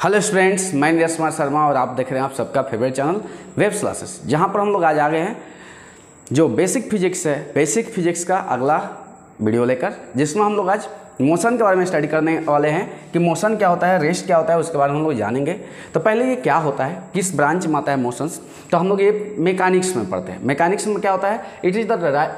Hello students, मैं नीरज कुमार शर्मा और आप देख रहे हैं आप सबका फेवरेट चैनल वेब्स क्लासेस, जहां पर हम लोग आज आ गए हैं जो बेसिक फिजिक्स है, बेसिक फिजिक्स का अगला वीडियो लेकर, जिसमें हम लोग आज मोशन के बारे में स्टडी करने वाले हैं कि मोशन क्या होता है, रेस्ट क्या होता है, उसके बारे में हम लोग जानेंगे। तो पहले ये क्या होता है, किस ब्रांच में आता है मोशंस, तो हम लोग ये मैकेनिक्स में पढ़ते हैं। मैकेनिक्स में क्या होता है, it is the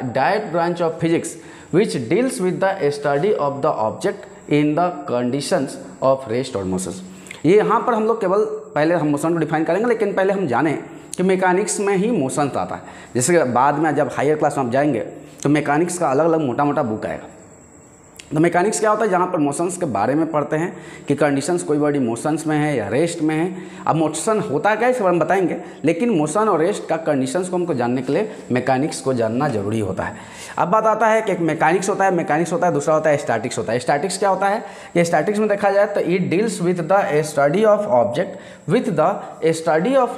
direct branch of physics which deals with the study of the object in the conditions of rest और मोशंस। ये यहाँ पर हम लोग केवल पहले हम मोशन को डिफाइन करेंगे, लेकिन पहले हम जानें कि मैकेनिक्स में ही मोशन आता है। जैसे बाद में जब हायर क्लास में आप जाएंगे तो मैकेनिक्स का अलग अलग मोटा मोटा बुक आएगा। तो मैकेनिक्स क्या होता है, जहाँ पर मोशंस के बारे में पढ़ते हैं कि कंडीशंस कोई बॉडी मोशंस में है या रेस्ट में है। अब मोशन होता क्या है इसके बारे में बताएंगे, लेकिन मोशन और रेस्ट का कंडीशंस को हमको जानने के लिए मैकेनिक्स को जानना जरूरी होता है। अब बात आता है कि एक मैकेनिक्स होता है, दूसरा होता है स्टैटिक्स होता है। स्टैटिक्स क्या होता है कि स्टैटिक्स में देखा जाए तो it deals with the study of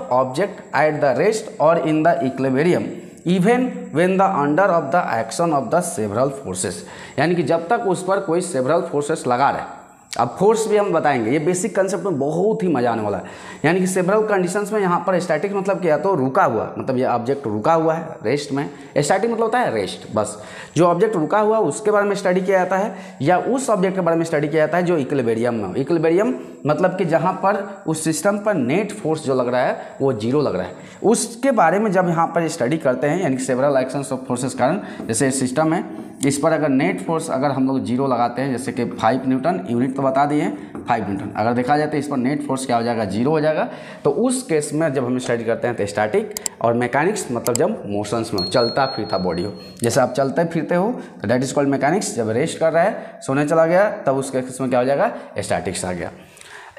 object at the rest और in the equilibrium even when the under of the action of the several forces. यानी कि जब तक उस पर कोई सेवरल फोर्सेस लगा रहे। अब फोर्स भी हम बताएंगे, ये बेसिक कंसेप्ट में बहुत ही मजा आने वाला है। यानी कि सेवरल कंडीशंस में यहाँ पर स्टैटिक मतलब क्या, तो रुका हुआ, मतलब ये ऑब्जेक्ट रुका हुआ है रेस्ट में। स्टैटिक मतलब होता है रेस्ट, बस जो ऑब्जेक्ट रुका हुआ उसके बारे में स्टडी किया जाता है, या उस ऑब्जेक्ट के बारे में स्टडी किया जाता है जो इक्विलिब्रियम में हो। इक्विलिब्रियम मतलब कि जहाँ पर उस सिस्टम पर नेट फोर्स जो लग रहा है वो जीरो लग रहा है, उसके बारे में जब यहाँ पर स्टडी करते हैं। यानी कि सेवरल एक्शंस ऑफ फोर्सेस कारण, जैसे सिस्टम है इस पर अगर नेट फोर्स अगर हम लोग जीरो लगाते हैं, जैसे कि 5 न्यूटन, यूनिट तो बता दिए 5 न्यूटन, अगर देखा जाए तो इस पर नेट फोर्स क्या हो जाएगा, जीरो हो जाएगा। तो उस केस में जब हम स्टडी करते हैं तो स्टैटिक और मैकेनिक्स मतलब जब मोशंस में हो, चलता फिरता बॉडी हो। जैसे आप चलते फिरते हो तो दैट इज कॉल्ड मैकेनिक्स। जब रेस्ट कर रहा है, सोने चला गया, तब उस केस में क्या हो जाएगा, स्टैटिक्स आ गया।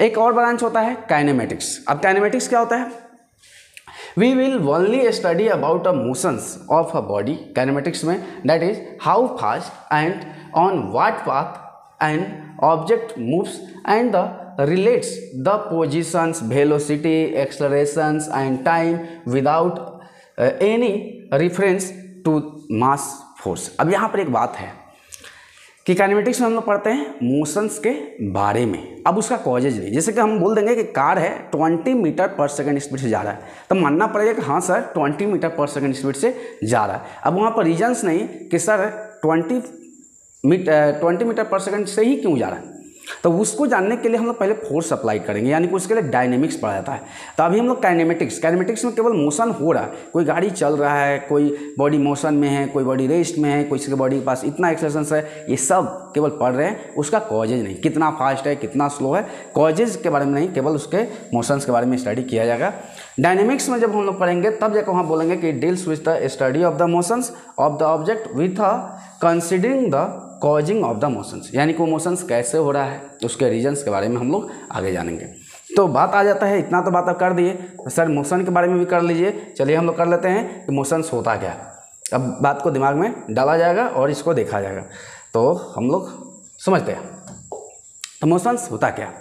एक और ब्रांच होता है काइनेमेटिक्स। अब काइनेमेटिक्स क्या होता है, we will only study about the motions of a body kinematics में, that is how fast and on what path an object moves and the relates the positions, velocity, accelerations and time without any reference to mass force। अब यहाँ पर एक बात है कि kinematics में हम लोग पढ़ते हैं मोशंस के बारे में, अब उसका कॉजेज नहीं। जैसे कि हम बोल देंगे कि कार है 20 मीटर पर सेकंड स्पीड से जा रहा है, तो मानना पड़ेगा कि हाँ सर 20 मीटर पर सेकंड स्पीड से जा रहा है। अब वहाँ पर रीजन्स नहीं कि सर 20 मीटर पर सेकंड से ही क्यों जा रहा है, तो उसको जानने के लिए हम लोग पहले फोर्स अप्लाई करेंगे, यानी कि उसके लिए डायनेमिक्स पढ़ा जाता है। तो अभी हम लोग काइनेमेटिक्स में केवल मोशन हो रहा है, कोई गाड़ी चल रहा है, कोई बॉडी मोशन में है, कोई बॉडी रेस्ट में है, किसी के बॉडी के पास इतना एक्सेलरेशन है, ये सब केवल पढ़ रहे हैं। उसका कॉजेज नहीं, कितना फास्ट है, कितना स्लो है, कॉजेज के बारे में नहीं, केवल उसके मोशंस के बारे में स्टडी किया जाएगा। डायनेमिक्स में जब हम लोग पढ़ेंगे तब जाकर वहाँ बोलेंगे कि deals with the study of the motions of the object with considering the causing of the motions. यानी कि वो मोशंस कैसे हो रहा है, उसके रीजन्स के बारे में हम लोग आगे जानेंगे। तो बात आ जाता है, इतना तो बात आप कर दिए, सर मोशन के बारे में भी कर लीजिए। चलिए हम लोग कर लेते हैं कि मोशंस होता क्या। अब बात को दिमाग में डाला जाएगा और इसको देखा जाएगा तो हम लोग समझते हैं। तो मोशंस होता क्या,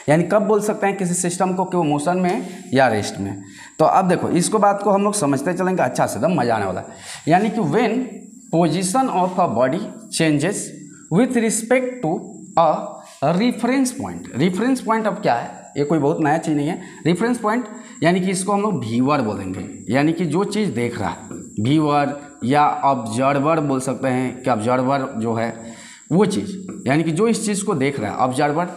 यानी कब बोल सकते हैं किसी सिस्टम को कि वो मोशन में है या रेस्ट में। तो अब देखो इसको बात को हम लोग समझते चलेंगे, अच्छा से एकदम मजा आने वाला है। यानी कि when position of a body changes with respect to a reference point. Reference point अब क्या है, ये कोई बहुत नया चीज़ नहीं है। रिफरेंस पॉइंट यानी कि इसको हम लोग व्यूअर बोलेंगे, यानी कि जो चीज़ देख रहा है, व्यूअर या ऑब्जर्वर बोल सकते हैं कि ऑब्जर्वर जो है वो चीज़, यानी कि जो इस चीज़ को देख रहा है ऑब्जर्वर।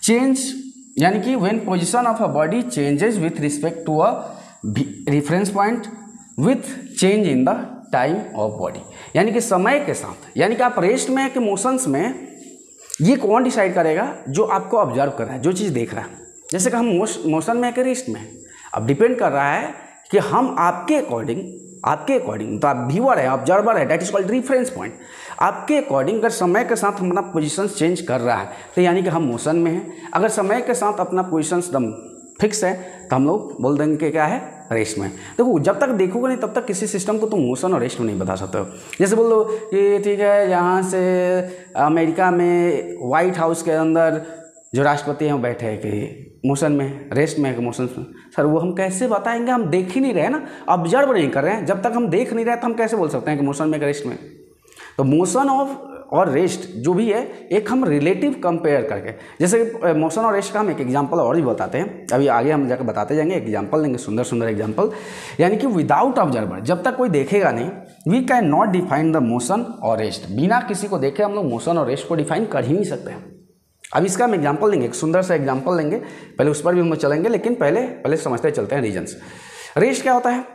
चेंज यानी कि when position of a body changes with respect to a reference point with change in the time of body. यानी कि समय के साथ, यानी कि आप रेस्ट में है कि मोशंस में, ये कौन डिसाइड करेगा, जो आपको ऑब्जर्व कर रहा है, जो चीज़ देख रहा है। जैसे कि हम मोशन में है कि रेस्ट में, अब डिपेंड कर रहा है कि हम आपके अकॉर्डिंग तो आप व्यूअर है, ऑब्जर्वर है, that is called reference point. आपके अकॉर्डिंग अगर समय के साथ अपना पोजीशन चेंज कर रहा है तो यानी कि हम मोशन में हैं। अगर समय के साथ अपना पोजीशन एकदम फिक्स है तो हम लोग बोल देंगे कि क्या है, रेस्ट में। देखो जब तक देखोगे नहीं तब तक किसी सिस्टम को तुम मोशन और रेस्ट में नहीं बता सकते हो। जैसे बोल दो कि ठीक है, यहाँ से अमेरिका में व्हाइट हाउस के अंदर जो राष्ट्रपति हैं वो बैठे हैं कि मोशन में, रेस्ट में है कि मोशन में, सर वो हम कैसे बताएंगे, हम देख ही नहीं रहे ना, ऑब्जर्व नहीं कर रहे हैं। जब तक हम देख नहीं रहे तो हम कैसे बोल सकते हैं कि मोशन में कि रेस्ट में। तो मोशन और रेस्ट जो भी है एक हम रिलेटिव कंपेयर करके, जैसे मोशन और रेस्ट का हम एक एग्जांपल और भी बताते हैं, अभी आगे हम जाकर बताते जाएंगे, एग्जांपल देंगे, सुंदर सुंदर एग्जांपल। यानी कि विदाउट ऑब्जर्वर, जब तक कोई देखेगा नहीं, we can not define the motion और रेस्ट। बिना किसी को देखे हम लोग मोशन और रेस्ट को डिफाइन कर ही नहीं सकते हैं। अब इसका हम एग्जाम्पल देंगे, एक सुंदर सा एग्जाम्पल देंगे, पहले उस पर भी हम चलेंगे, लेकिन पहले समझते चलते हैं रीजन्स। रेस्ट क्या होता है?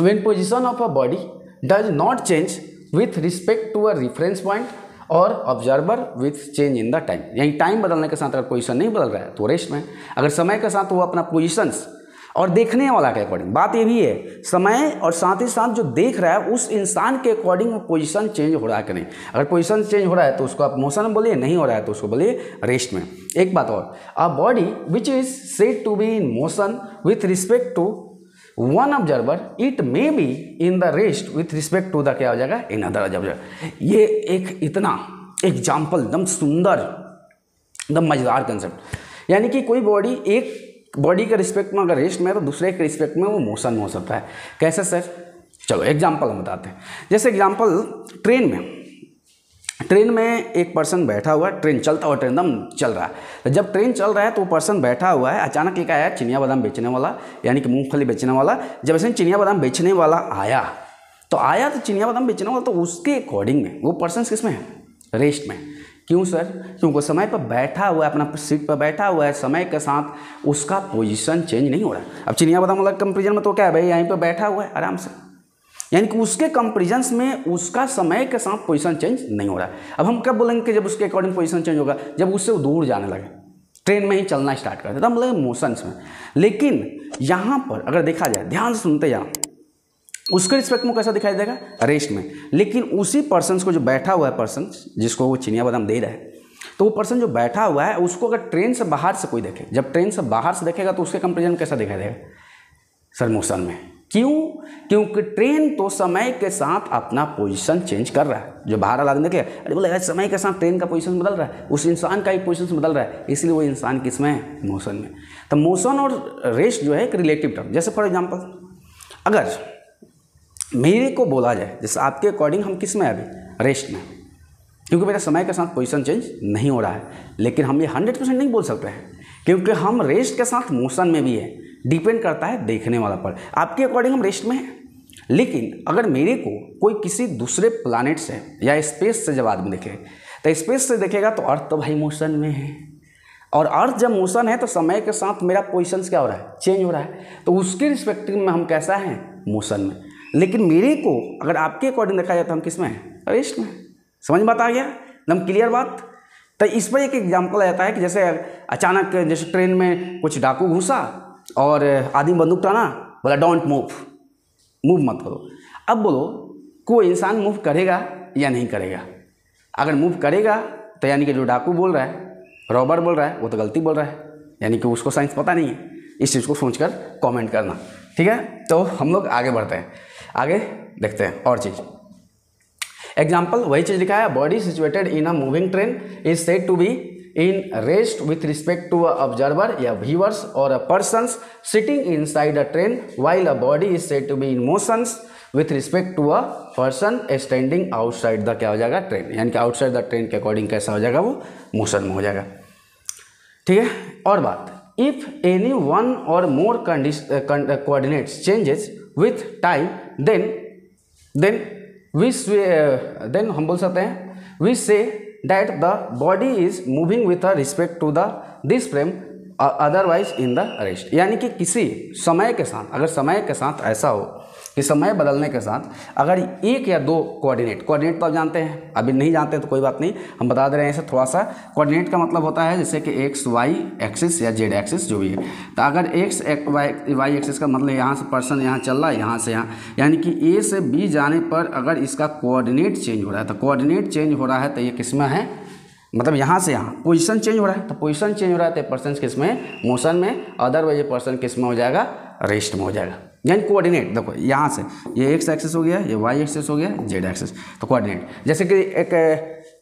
When position of a body does not change with respect to a reference point और observer with change in the time. यानी टाइम बदलने के साथ अगर पोजीशन नहीं बदल रहा है तो रेस्ट में, अगर समय के साथ वो अपना पोजीशंस और देखने वाला के अकॉर्डिंग, बात ये भी है समय और साथ ही साथ जो देख रहा है उस इंसान के अकॉर्डिंग वो पोजीशन चेंज हो रहा है कि नहीं। अगर पोजीशन चेंज हो रहा है तो उसको आप मोशन में बोलिए, नहीं हो रहा है तो उसको बोलिए रेस्ट में। एक बात और, a body which is said to be in motion with respect to one observer it may be in the rest with respect to the क्या हो जाएगा, इन अदर ऑब्जर्वर। ये एक इतना एग्जाम्पल एकदम सुंदर, एकदम मजेदार कंसेप्ट। यानी कि कोई बॉडी एक बॉडी के रिस्पेक्ट में अगर रेस्ट में है तो दूसरे के रिस्पेक्ट में वो मोशन में हो सकता है। कैसे सर? चलो एग्जाम्पल हम बताते हैं। जैसे एग्जाम्पल, ट्रेन में एक पर्सन बैठा हुआ है, ट्रेन चलता हुआ, ट्रेन एकदम चल रहा है। तो जब ट्रेन चल रहा है तो वो पर्सन बैठा हुआ है, अचानक एक आया चिनिया बादाम बेचने वाला, यानी कि मूंगफली बेचने वाला। जब ऐसे चिनिया बादाम बेचने वाला आया तो चिनिया बादाम बेचने वाला तो उसके अकॉर्डिंग में वो पर्सन किस में है? रेस्ट में। क्यों सर? क्योंकि समय पर बैठा हुआ है, अपना सीट पर बैठा हुआ है, समय के साथ उसका पोजीशन चेंज नहीं हो रहा है। अब चिनिया बादाम वाला कंपेरिजन में तो क्या है भाई, यहीं पर बैठा हुआ है आराम से, यानी कि उसके कंपेरिजन में उसका समय के साथ पोजीशन चेंज नहीं हो रहा है। अब हम कब बोलेंगे कि जब उसके अकॉर्डिंग पोजीशन चेंज होगा? जब उससे दूर जाने लगे, ट्रेन में ही चलना स्टार्ट कर दे, तब बोलेंगे मोशंस में। लेकिन यहाँ पर अगर देखा जाए, ध्यान से सुनते जाओ, उसके रिस्पेक्ट में कैसा दिखाई देगा? रेस्ट में। लेकिन उसी पर्सन को जो बैठा हुआ है, पर्सन जिसको वो चिनिया बादाम दे रहा है, तो वो पर्सन जो बैठा हुआ है उसको अगर ट्रेन से बाहर से कोई देखे, जब ट्रेन से बाहर से देखेगा तो उसके कंपेरिजन कैसा दिखाई देगा? सर मोशन में। क्यों? क्योंकि ट्रेन तो समय के साथ अपना पोजीशन चेंज कर रहा है। जो बाहर वाला आदमी देखे, अरे बोले समय के साथ ट्रेन का पोजीशन बदल रहा है, उस इंसान का ही पोजीशन बदल रहा है, इसलिए वो इंसान किस में है? मोशन में। तो मोशन और रेस्ट जो है एक रिलेटिव टर्म। जैसे फॉर एग्जाम्पल, अगर मेरे को बोला जाए, जैसे आपके अकॉर्डिंग हम किस में है अभी? रेस्ट में, क्योंकि मेरा समय के साथ पोजीशन चेंज नहीं हो रहा है। लेकिन हम ये 100% नहीं बोल सकते हैं, क्योंकि हम रेस्ट के साथ मोशन में भी है, डिपेंड करता है देखने वाला पर। आपके अकॉर्डिंग हम रेस्ट में हैं, लेकिन अगर मेरे को कोई किसी दूसरे प्लानेट से या स्पेस से जब आदमी देखे, तो स्पेस से देखेगा तो अर्थ तो भाई मोशन में है, और अर्थ जब मोशन है तो समय के साथ मेरा पोजीशन क्या हो रहा है? चेंज हो रहा है। तो उसके रिस्पेक्टिव में हम कैसा हैं? मोशन में। लेकिन मेरे को अगर आपके अकॉर्डिंग देखा जाए तो हम किस में हैं? रेस्ट में। समझ में बात आ गया? एकदम क्लियर बात। तो इस पर एक एग्जाम्पल आता है कि जैसे अचानक जैसे ट्रेन में कुछ डाकू घुसा और आदमी बंदूक टाना, बोला डोंट मूव मत करो। अब बोलो कोई इंसान मूव करेगा या नहीं करेगा? अगर मूव करेगा तो यानी कि जो डाकू बोल रहा है, रॉबर बोल रहा है, वो तो गलती बोल रहा है, यानी कि उसको साइंस पता नहीं है। इस चीज़ को सोचकर कमेंट करना, ठीक है? तो हम लोग आगे बढ़ते हैं, आगे देखते हैं और चीज़। एग्जाम्पल वही चीज़ लिखा है, body situated in a moving train is said to be in rest with respect to a observer या व्यूअर्स और a persons sitting inside a train, while a body is said to be in motions with respect to a person standing outside the क्या हो जाएगा? Train. यानी कि outside the train के according कैसा हो जाएगा? वो मोशन में हो जाएगा, ठीक है? और बात, इफ एनी वन और more coordinates changes with time then हम बोल सकते हैं we say that the body is moving with respect to this frame otherwise in the rest. यानी कि किसी समय के साथ, अगर समय के साथ ऐसा हो कि समय बदलने के साथ अगर एक या दो कोऑर्डिनेट तो आप जानते हैं, अभी नहीं जानते तो कोई बात नहीं, हम बता दे रहे हैं इसे थोड़ा सा। कोऑर्डिनेट का मतलब होता है जैसे कि एक्स वाई एक्सिस या जेड एक्सिस जो भी है। तो अगर एक्स वाई एक्सिस का मतलब यहाँ से पर्सन यहाँ चल रहा है, यहाँ से यहाँ, यानी कि ए से बी जाने पर अगर इसका कोऑर्डिनेट चेंज हो रहा है, तो कोऑर्डिनेट चेंज हो रहा है तो ये किस में है? मतलब यहाँ से यहाँ पोजीशन चेंज हो रहा है, तो पोजीशन चेंज हो रहा है तो पर्सन किस में? मोशन में। अदरवाइज ये पर्सन किस में हो जाएगा? रेस्ट में हो जाएगा। यानी कोऑर्डिनेट देखो, यहाँ से ये एक्स एक्सिस हो गया, ये वाई एक्सिस हो गया, जेड एक्सिस। तो कोऑर्डिनेट जैसे कि एक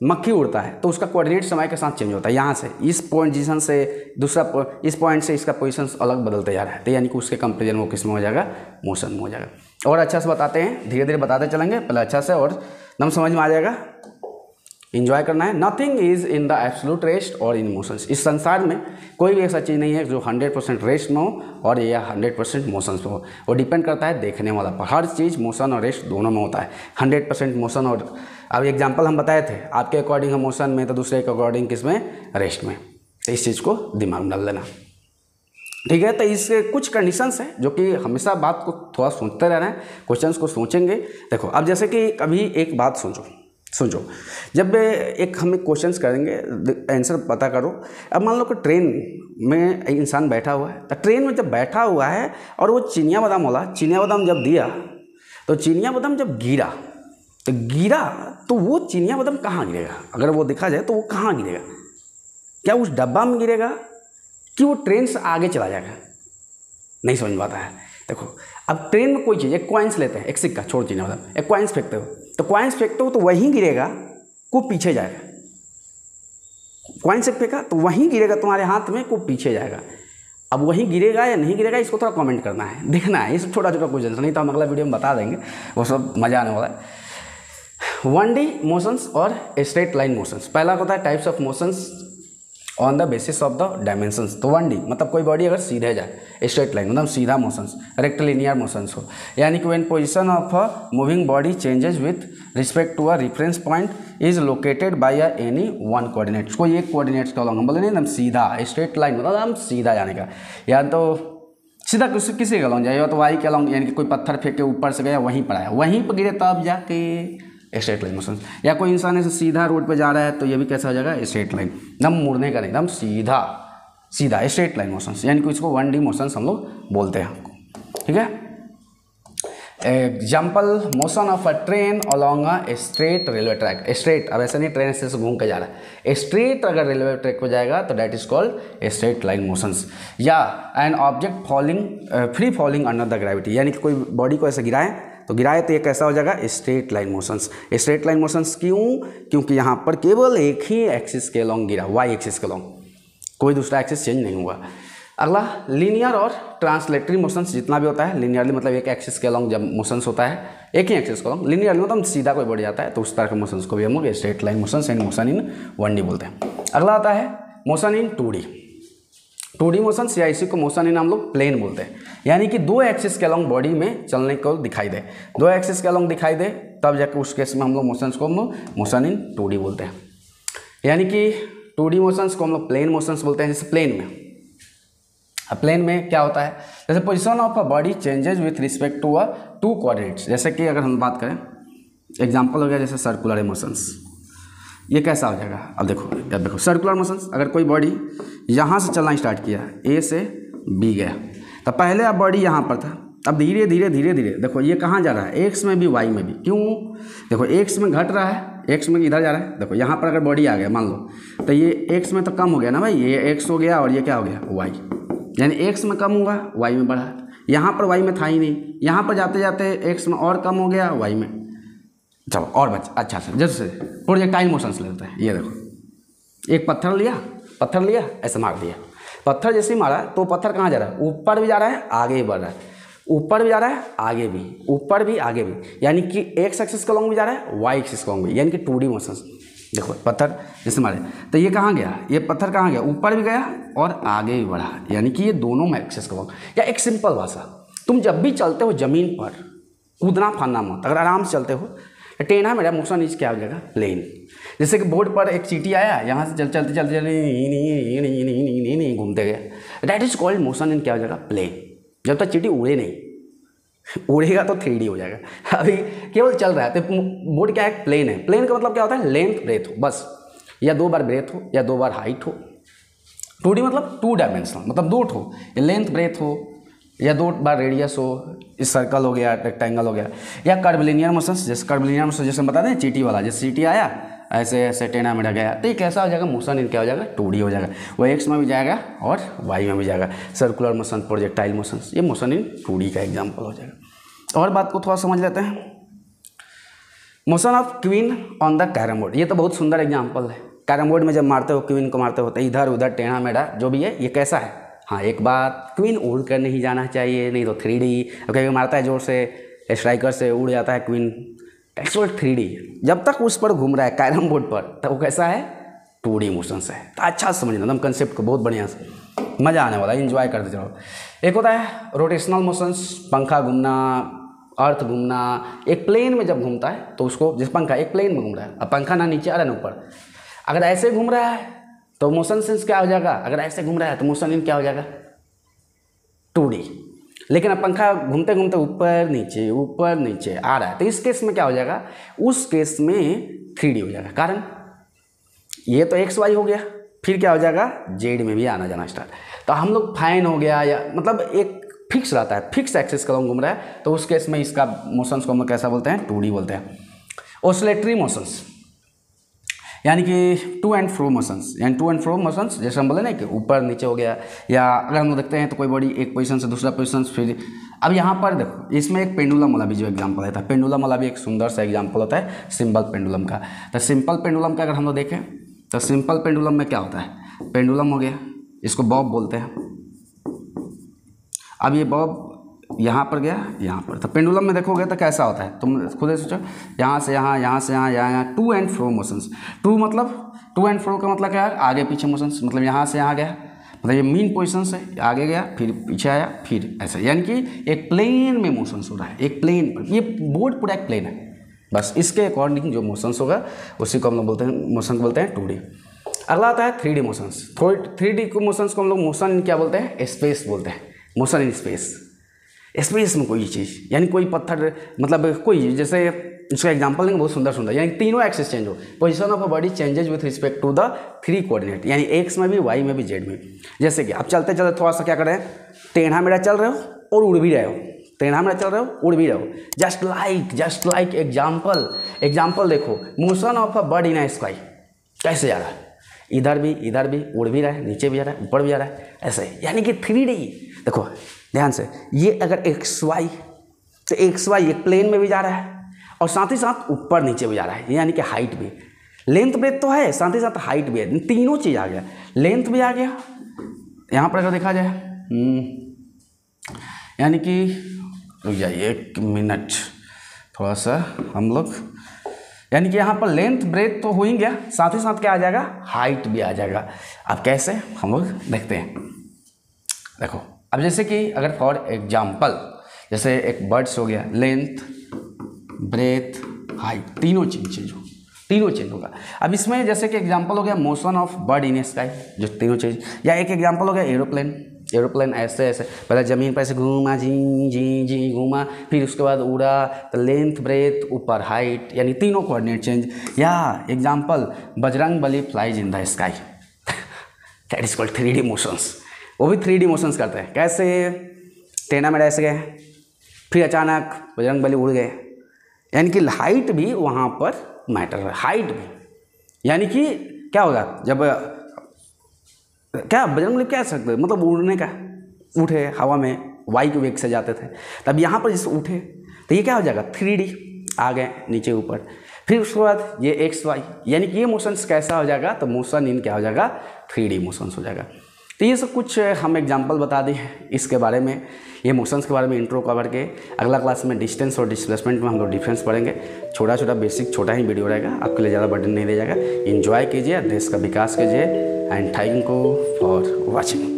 मक्खी उड़ता है तो उसका कोऑर्डिनेट समय के साथ चेंज होता है। यहाँ से इस पोजीशन से दूसरा, इस पॉइंट से इसका पोजीशन अलग बदलते जा रहा है, तो यानी कि उसके कंपेरिजन वो किस में हो जाएगा? मोशन में हो जाएगा। और अच्छा से बताते हैं, धीरे धीरे बताते चलेंगे, पहले अच्छा से और एकदम समझ में आ जाएगा। इंजॉय करना है। Nothing is in the absolute rest और इन मोशंस, इस संसार में कोई भी ऐसा चीज़ नहीं है जो 100% रेस्ट में हो और या 100% मोशंस में हो। वो डिपेंड करता है देखने वाला पर। हर चीज़ मोशन और रेस्ट दोनों में होता है। 100% मोशन और अब एग्जाम्पल हम बताए थे, आपके अकॉर्डिंग है मोशन में तो दूसरे के अकॉर्डिंग किस में, रेस्ट में। तो इस चीज़ को दिमाग में डाल लेना, ठीक है। तो इसके कुछ कंडीशंस हैं जो कि हमेशा बात को थोड़ा सोचते रहना है, क्वेश्चंस को सोचेंगे। देखो अब जैसे कि अभी एक बात सोचो, जब एक हम क्वेश्चंस करेंगे आंसर पता करो। अब मान लो कि ट्रेन में इंसान बैठा हुआ है, तो ट्रेन में जब बैठा हुआ है और वो चिनिया बादाम वाला चिनिया बादाम जब दिया, तो चिनिया बादाम जब गिरा तो वो चिनिया बादाम कहाँ गिरेगा? अगर वो देखा जाए तो वो कहाँ गिरेगा? क्या उस डब्बा में गिरेगा कि वो ट्रेन से आगे चला जाएगा? नहीं समझ में आता है। देखो अब ट्रेन में कोई चीज़, एक कॉइन्स लेते हैं, एक सिक्का छोड़ चिनिया बादाम, एक कॉइन्स फेंकते हो, तो कॉइन्स फेंकते हो तो वहीं गिरेगा को पीछे जाएगा। कॉइन्स से फेंका तो वहीं गिरेगा तुम्हारे हाथ में को पीछे जाएगा। अब वहीं गिरेगा या नहीं गिरेगा इसको थोड़ा कमेंट करना है, देखना है। इस छोटा छोटा क्वेश्चन, नहीं तो हम अगला वीडियो में बता देंगे, वो सब मज़ा आने वाला है। 1D मोशंस और स्ट्रेट लाइन मोशंस। पहला होता है types of motions on the basis of the dimensions. तो 1D मतलब कोई बॉडी अगर सीधे जाए, स्ट्रेट लाइन मतलब सीधा मोशंस, रेक्टिलिनियर मोशंस हो, यानी कि when position of a moving body changes with respect to a reference point is located by any one coordinate. कोई एक कोऑर्डिनेट्स का लॉन्ग बोले नहीं, एकदम सीधा स्ट्रेट लाइन मतलब हम सीधा जाने का, या तो सीधा किसी का लॉन्ग जाए, या तो वाई का लॉन्ग, यानी कि कोई पत्थर फेंक के ऊपर से गया वहीं पर आया, वहीं पर गिरे तब जाके स्ट्रेट लाइन मोशन। या कोई इंसान ऐसे सीधा रोड पे जा रहा है तो ये भी कैसा हो जाएगा, स्ट्रेट लाइन, एकदम मुड़ने का नहीं, एकदम सीधा स्ट्रेट लाइन मोशंस, यानी कि इसको 1D मोशंस हम लोग बोलते हैं, ठीक है। Example motion of a train along a straight railway track. Straight, अब ऐसा नहीं ट्रेन से घूम के जा रहा है, स्ट्रेट अगर रेलवे ट्रैक पे जाएगा तो that is called straight line motions. या an object falling free falling under the gravity, यानी कि कोई बॉडी को ऐसे गिराए तो ये कैसा हो जाएगा, straight line motions. Straight line motions क्यों? क्योंकि यहाँ पर केवल एक ही एक्सिस के अलॉन्ग गिरा, वाई एक्सिस के अलॉन्ग, कोई दूसरा एक्सिस चेंज नहीं हुआ। अगला लीनियर और ट्रांसलेटरी मोशंस। जितना भी होता है लीनियरली मतलब एक एक्सिस के अलॉन्ग जब मोशंस होता है, एक ही एक्सिस के अलॉन्ग, लीनियरली मतलब सीधा कोई बढ़ जाता है, तो उस तरह के मोशंस को भी हम लोग straight line motions and motion in 1D बोलते हैं। अगला आता है मोशन इन 2D मोशंस, या इसी को मोशन इन हम लोग प्लेन बोलते हैं, यानी कि दो एक्सिस के अलॉन्ग बॉडी में चलने को दिखाई दे, दो एक्सिस के अलॉन्ग दिखाई दे, तब जाकर उस केस में हम लोग मोशंस को हम लोग मोशन इन 2D बोलते हैं। यानी कि 2D मोशंस को हम लोग प्लेन मोशंस बोलते हैं। जैसे प्लेन में क्या होता है, जैसे position of a body changes with respect to a two coordinates. जैसे कि अगर हम बात करें, एग्जाम्पल हो गया जैसे सर्कुलर मोशंस, ये कैसा हो जाएगा? अब देखो सर्कुलर मोशंस, अगर कोई बॉडी यहाँ से चलना स्टार्ट किया, ए से बी गया, तो पहले अब बॉडी यहाँ पर था, अब धीरे धीरे देखो ये कहाँ जा रहा है, एक्स में भी वाई में भी। क्यों? देखो एक्स में घट रहा है, एक्स में इधर जा रहा है। देखो यहाँ पर अगर बॉडी आ गया मान लो, तो ये एक्स में तो कम हो गया ना भाई, ये एक्स हो गया और ये क्या हो गया, वाई, यानी एक्स में कम हुआ वाई में बढ़ा। यहाँ पर वाई में था ही नहीं, यहाँ पर जाते जाते एक्स में और कम हो गया वाई में। चलो और अच्छा से जैसे प्रोजेक्टाइल मोशंस लेते हैं। ये देखो एक पत्थर लिया ऐसे मार दिया, पत्थर जैसे ही मारा तो पत्थर कहाँ जा रहा है, ऊपर भी जा रहा है आगे भी बढ़ रहा है, ऊपर भी जा रहा है आगे भी, ऊपर भी आगे भी, यानी कि एक्स एक्सिस का लॉन्ग भी जा रहा है, वाई एक्सिस का लॉन्ग भी, यानी कि 2D मोशंस। देखो पत्थर जैसे मारे तो ये कहाँ गया, ये पत्थर कहाँ गया, ऊपर भी गया और आगे भी बढ़ा, यानी कि ये दोनों में एक्सिस का लॉन्ग। या एक सिंपल भाषा, तुम जब भी चलते हो जमीन पर कूदना फानना मत, अगर आराम से चलते हो टेढ़ा मेरा मोशन इज क्या हो जाएगा, प्लेन। जैसे कि बोर्ड पर एक चींटी आया, यहाँ से चलते नहीं घूमते गए, that is called motion in क्या हो जाएगा, प्लेन। जब तक चींटी उड़े नहीं, उड़ेगा तो 3D हो जाएगा। अभी केवल चल रहा है तो बोर्ड क्या है, प्लेन है। प्लेन का मतलब क्या होता है, लेंथ ब्रेथ हो बस, या 2 बार ब्रेथ हो या 2 बार हाइट हो। 2D मतलब 2 डायमेंशनल, मतलब 2 ठो, या लेंथ ब्रेथ हो या 2 बार रेडियस हो, इस सर्कल हो गया, रेक्टेंगल हो गया। या कर्वलिनियर मोशंस, जैसे कर्वलिनियर मोशन जैसे बता दें चींटी वाला, जैसे चींटी आया ऐसे ऐसे टेढ़ा मेढ़ा गया, तो ये कैसा हो जाएगा, मोशन इन क्या हो जाएगा, 2D हो जाएगा। वो एक्स में भी जाएगा और वाई में भी जाएगा। सर्कुलर मोशन, प्रोजेक्टाइल मोशंस, ये मोशन इन 2D का एग्जाम्पल हो जाएगा। और बात को थोड़ा समझ लेते हैं, motion of queen on the carrom board. ये तो बहुत सुंदर एग्जाम्पल है। कैरम बोर्ड में जब मारते हो, क्वीन को मारते हो तो इधर उधर टेढ़ा मेढ़ा जो भी है, ये कैसा है, हाँ एक बात, क्वीन उड़ कर नहीं जाना चाहिए, नहीं तो 3D। कहीं मारता है जोर से, स्ट्राइकर से उड़ जाता है क्वीन, दैट्स कॉल्ड 3D। जब तक उस पर घूम रहा है कैरम बोर्ड पर, तब वो कैसा है, 2D मोशंस है। तो अच्छा समझना एकदम कंसेप्ट को, बहुत बढ़िया से मज़ा आने वाला है, इन्जॉय करते चलो। एक होता है रोटेशनल मोशंस, पंखा घूमना, अर्थ घूमना। एक प्लेन में जब घूमता है तो उसको, जैसे पंखा एक प्लेन में घूम रहा है, अब पंखा ना नीचे आ रहा है ना ऊपर, अगर ऐसे घूम रहा है तो मोशन सेंस क्या हो जाएगा, अगर ऐसे घूम रहा है तो मोशन इन क्या हो जाएगा, 2D। लेकिन अब पंखा घूमते घूमते ऊपर नीचे आ रहा है, तो इस केस में क्या हो जाएगा, उस केस में 3D हो जाएगा। कारण ये तो XY हो गया, फिर क्या हो जाएगा, Z में भी आना जाना स्टार्ट। तो हम लोग फैन हो गया, या मतलब एक फिक्स रहता है, फिक्स एक्सिस का घूम रहा है, तो उस केस में इसका मोशंस को हम लोग कैसा बोलते हैं, 2D बोलते हैं। ऑसिलेटरी मोशंस यानी कि टू एंड फ्रो मोशंस, यानी टू एंड फ्रो मोशंस, जैसे हम बोले ना कि ऊपर नीचे हो गया, या अगर हम लोग देखते हैं तो कोई बॉडी एक पोजीशन से दूसरा पोजीशन, फिर अब यहाँ पर देखो इसमें एक पेंडुलम वाला भी जो एग्जांपल होता है, पेंडुलम वाला भी एक सुंदर सा एग्जांपल होता है सिंपल पेंडुलम का। तो सिंपल पेंडुलम का अगर हम लोग देखें तो सिंपल पेंडुलम में क्या होता है, पेंडुलम हो गया, इसको बॉब बोलते हैं। अब ये बॉब यहाँ पर गया, यहाँ पर, तो पेंडुलम में देखोगे तो कैसा होता है, तुम खुद ही सोचो, यहाँ से यहाँ, यहाँ से यहाँ, यहाँ, to and fro motions. To and fro का मतलब क्या है, आगे पीछे मोशंस, मतलब यहाँ से यहाँ गया, मतलब ये मेन पोजीशन से आगे गया, फिर पीछे आया, फिर ऐसा, यानी कि एक प्लेन में मोशंस हो रहा है, एक प्लेन पर। ये बोर्ड पूरा एक प्लेन है, बस इसके अकॉर्डिंग जो मोशंस होगा उसी को हम लोग बोलते हैं, मोशन को बोलते हैं 2D। अगला आता है 3D मोशंस। 3D को मोशंस को हम लोग मोशन क्या बोलते हैं, स्पेस बोलते हैं, मोशन इन स्पेस। स्पेस में कोई चीज़, यानी कोई पत्थर, मतलब कोई, जैसे इसका एग्जांपल लेंगे बहुत सुंदर सुंदर, यानी तीनों एक्सिस चेंज हो, position of a body changes with respect to the 3 coordinate, यानी X में भी, Y में भी, Z में। जैसे कि आप चलते चलते थोड़ा सा क्या करें, टेढ़ा मेढ़ा चल रहे हो और उड़ भी रहे हो, टेढ़ा मेढ़ा चल रहे हो, उड़ भी रहे हो, जस्ट लाइक एग्जाम्पल देखो, motion of a bird in sky कैसे जा रहा है, इधर भी उड़ भी रहा है, नीचे भी जा रहा है, ऊपर भी जा रहा है, ऐसे, यानी कि 3D। देखो ध्यान से, ये अगर XY, तो XY एक प्लेन में भी जा रहा है और साथ ही साथ ऊपर नीचे भी जा रहा है, यानी कि हाइट भी, लेंथ ब्रेथ तो है, साथ ही साथ हाइट भी है, तीनों चीज़ आ गया, लेंथ भी आ गया। यहाँ पर अगर देखा जाए, यानी कि रुक जाइए 1 मिनट, थोड़ा सा हम लोग, यानी कि यहाँ पर लेंथ ब्रेथ तो हो ही गया, साथ ही साथ क्या आ जाएगा, हाइट भी आ जाएगा। अब कैसे हम लोग देखते हैं, देखो अब जैसे कि अगर फॉर एग्जाम्पल, जैसे एक बर्ड्स हो गया, लेंथ ब्रेथ हाइट तीनों चेंज होगा। अब इसमें जैसे कि एग्जांपल हो गया motion of bird in sky, जो तीनों चीज, या एक एग्जांपल हो गया एरोप्लेन ऐसे पहले ज़मीन पर ऐसे घूमा, जी घूमा, फिर उसके बाद उड़ा, तो लेंथ ब्रेथ ऊपर हाइट, यानी तीनों कोऑर्डिनेट चेंज। या example Bajrang Bali flies in the sky, that is called 3D motions. वो भी 3D मोशंस करते हैं, कैसे, टेढ़ा मेढ़ा ऐसे गए, फिर अचानक बजरंग बली उड़ गए, यानी कि हाइट भी वहाँ पर मैटर है, हाइट भी, यानी कि क्या होगा, जब क्या बजरंग बली क्या सकते, मतलब उड़ने का, उठे हवा में, वायु के वेग से जाते थे, तब यहाँ पर जैसे उठे तो ये क्या हो जाएगा, 3D आ गए, नीचे ऊपर, फिर उसके बाद ये XY, यानी कि ये मोशंस कैसा हो जाएगा, तो मोशन इन क्या हो जाएगा, 3D मोशंस हो जाएगा। तो ये सब कुछ हम एग्जांपल बता दें इसके बारे में, ये मोशंस के बारे में इंट्रो कवर के। अगला क्लास में डिस्टेंस और डिस्प्लेसमेंट में हम लोग डिफरेंस पढ़ेंगे। छोटा बेसिक छोटा ही वीडियो रहेगा, आपके लिए ज़्यादा बर्डन नहीं दे जाएगा। एंजॉय कीजिए, देश का विकास कीजिए, and thank you for watching.